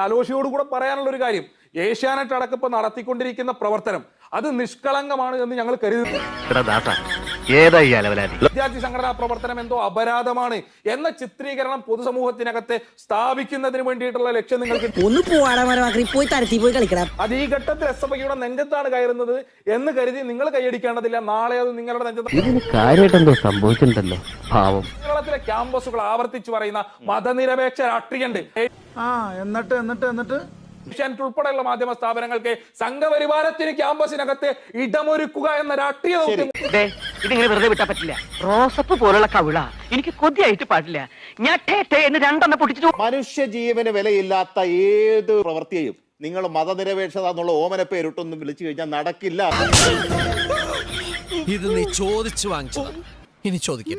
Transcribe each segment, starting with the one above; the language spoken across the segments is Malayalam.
അലോഷിയോട് കൂടെ പറയാനുള്ള ഒരു കാര്യം, ഏഷ്യാനെറ്റ് അടക്കം ഇപ്പൊ നടത്തിക്കൊണ്ടിരിക്കുന്ന പ്രവർത്തനം അത് നിഷ്കളങ്കമാണ് എന്ന് ഞങ്ങൾ കരുതുന്നു. വിദ്യാർത്ഥി സംഘടനാ പ്രവർത്തനം എന്തോ അപരാധമാണ് എന്ന ചിത്രീകരണം പൊതുസമൂഹത്തിനകത്തെ സ്ഥാപിക്കുന്നതിന് വേണ്ടിയിട്ടുള്ള ലക്ഷ്യം നിങ്ങൾക്ക് അത് ഈ ഘട്ടത്തിൽ SFIയുടെ നെഞ്ചത്താണ് കയറുന്നത് എന്ന് കരുതി നിങ്ങൾ കൈയടിക്കേണ്ടതില്ല. നാളെ അത് നിങ്ങളുടെ നെഞ്ചത്ത് സംഭവിച്ചിട്ടുണ്ടല്ലോ. കേരളത്തിലെ ക്യാമ്പസുകൾ ആവർത്തിച്ചു പറയുന്ന മതനിരപേക്ഷ രാഷ്ട്രീയണ്ട്. എന്നിട്ട് ഏഷ്യാനെറ്റ് ഉൾപ്പെടെയുള്ള മാധ്യമ സ്ഥാപനങ്ങൾക്ക് സംഘപരിവാരത്തിന് ക്യാമ്പസിനകത്ത് ഇടമൊരുക്കുക എന്ന രാഷ്ട്രീയ ഇതിങ്ങനെ വെറുതെ വിട്ടാ പറ്റില്ല. റോസപ്പ് പോലുള്ള കവിള എനിക്ക് കൊതിയായിട്ട് പാടില്ല. ഞാൻ എന്ന് രണ്ടെണ്ണം പൊട്ടിച്ചു. മനുഷ്യ ജീവന് വിലയില്ലാത്ത ഏത് പ്രവൃത്തിയെയും നിങ്ങൾ മതനിരപേക്ഷത എന്നുള്ള ഓമന പേരിട്ടൊന്നും വിളിച്ചു കഴിഞ്ഞാൽ നടക്കില്ല. ഇത് നീ ചോദിച്ചു വാങ്ങിച്ചു. ഇനി ചോദിക്കും.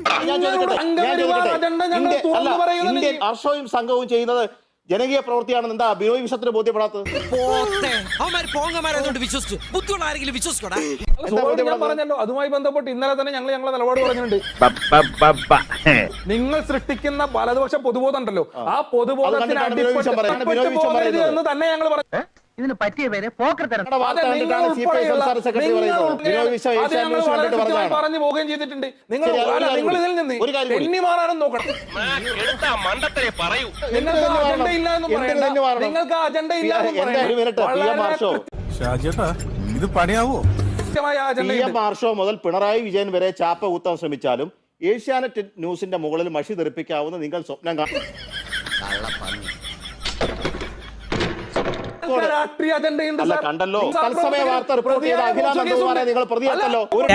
ഇന്ത്യൻ അർഷവും സംഘവും ചെയ്യുന്നത് ജനകീയ പ്രവൃത്തിയാണെന്ന് എന്താ ബിനോയ് വിശ്വത്തിന് ബോധ്യപ്പെടാത്തത്? പറഞ്ഞല്ലോ, അതുമായി ബന്ധപ്പെട്ട് ഇന്നലെ തന്നെ ഞങ്ങളെ നിലപാട് പറഞ്ഞിട്ടുണ്ട്. നിങ്ങൾ സൃഷ്ടിക്കുന്ന വലതുപക്ഷ പൊതുബോധം ഉണ്ടല്ലോ, ആ പൊതുബോധത്തിന് എന്ന് തന്നെ ഞങ്ങൾ പറഞ്ഞു. ഇതിന് പറ്റിയ പേര് പോക്കർത്തരം. പറഞ്ഞു പോവുകയും ചെയ്തിട്ടുണ്ട്. നിങ്ങൾ ഇതിൽ നിന്ന് എണ്ണി മാറാനും നോക്കണം. നിങ്ങൾക്ക് അജണ്ട ഇല്ല എന്നും പറയണ്ട. നിങ്ങൾക്ക് അജണ്ട ഇല്ല ഇത് പണിയാവോ? മാർഷോ മുതൽ പിണറായി വിജയൻ വരെ ചാപ്പ കുത്താൻ ശ്രമിച്ചാലും ഏഷ്യാനെറ്റ് ന്യൂസിന്റെ മുകളിൽ മഷി തെറിപ്പിക്കാവുന്ന നിങ്ങൾ സ്വപ്നം കാണും. കണ്ടല്ലോ, തത്സമയ വാർത്ത റിപ്പോർട്ട് ചെയ്ത അഖില നന്ദകുമാരെ നിങ്ങൾ പ്രതിയല്ലോ. ഒരു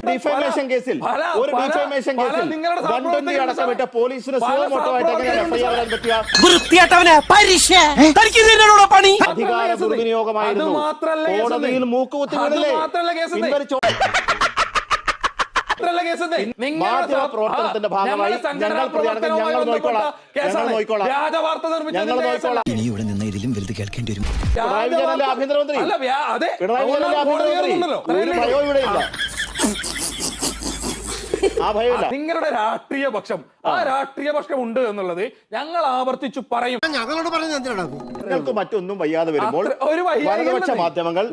ഡിഫമേഷൻ കേസിൽ 120 അടക്കമിട്ട പോലീസിന് സുഖമോട്ടമായിട്ട് എങ്ങനെയാണ് FIR വരാൻ പറ്റുക? അധികാര ദുർവിനിയോഗമായിരുന്നു. കോടതിയിൽ മൂക്കുകുത്തി വീണില്ലേ? മാധ്യമ പ്രവർത്തനത്തിന്റെ ഭാഗമായി ഞങ്ങൾ നോക്കിക്കോളാം. ഇനി ഇവിടെ നിന്ന് ഇതിലും വലുത് കേൾക്കേണ്ടി വരും. പിണറായി വിജയനല്ലേ ആഭ്യന്തരമന്ത്രി? പിണറായി വിജയനല്ലേ ആഭ്യന്തരമന്ത്രി? ഒരു ഭയവും ഇവിടെ ഇല്ല. ആ ഭയമില്ല. നിങ്ങളുടെ രാഷ്ട്രീയ പക്ഷം, ആ രാഷ്ട്രീയ പക്ഷം ഉണ്ട് എന്നുള്ളത് ഞങ്ങൾ ആവർത്തിച്ചു പറയും. ഞങ്ങളോട് പറഞ്ഞ നിങ്ങൾക്ക് മറ്റൊന്നും വയ്യാതെ വരുമ്പോൾ വലതുപക്ഷ മാധ്യമങ്ങൾ,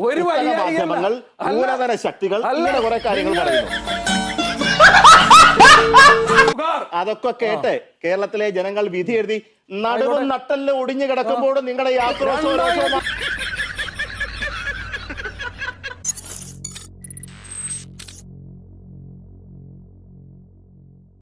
മാധ്യമങ്ങൾ, മൂലധന ശക്തികൾ, ഇങ്ങനെ കുറെ കാര്യങ്ങൾ പറയുന്നു. അതൊക്കെ കേട്ട് കേരളത്തിലെ ജനങ്ങൾ വിധി എഴുതി നടുവും നട്ടലിൽ ഒടിഞ്ഞു കിടക്കുമ്പോഴും നിങ്ങളുടെ ഈ ആക്രോശവും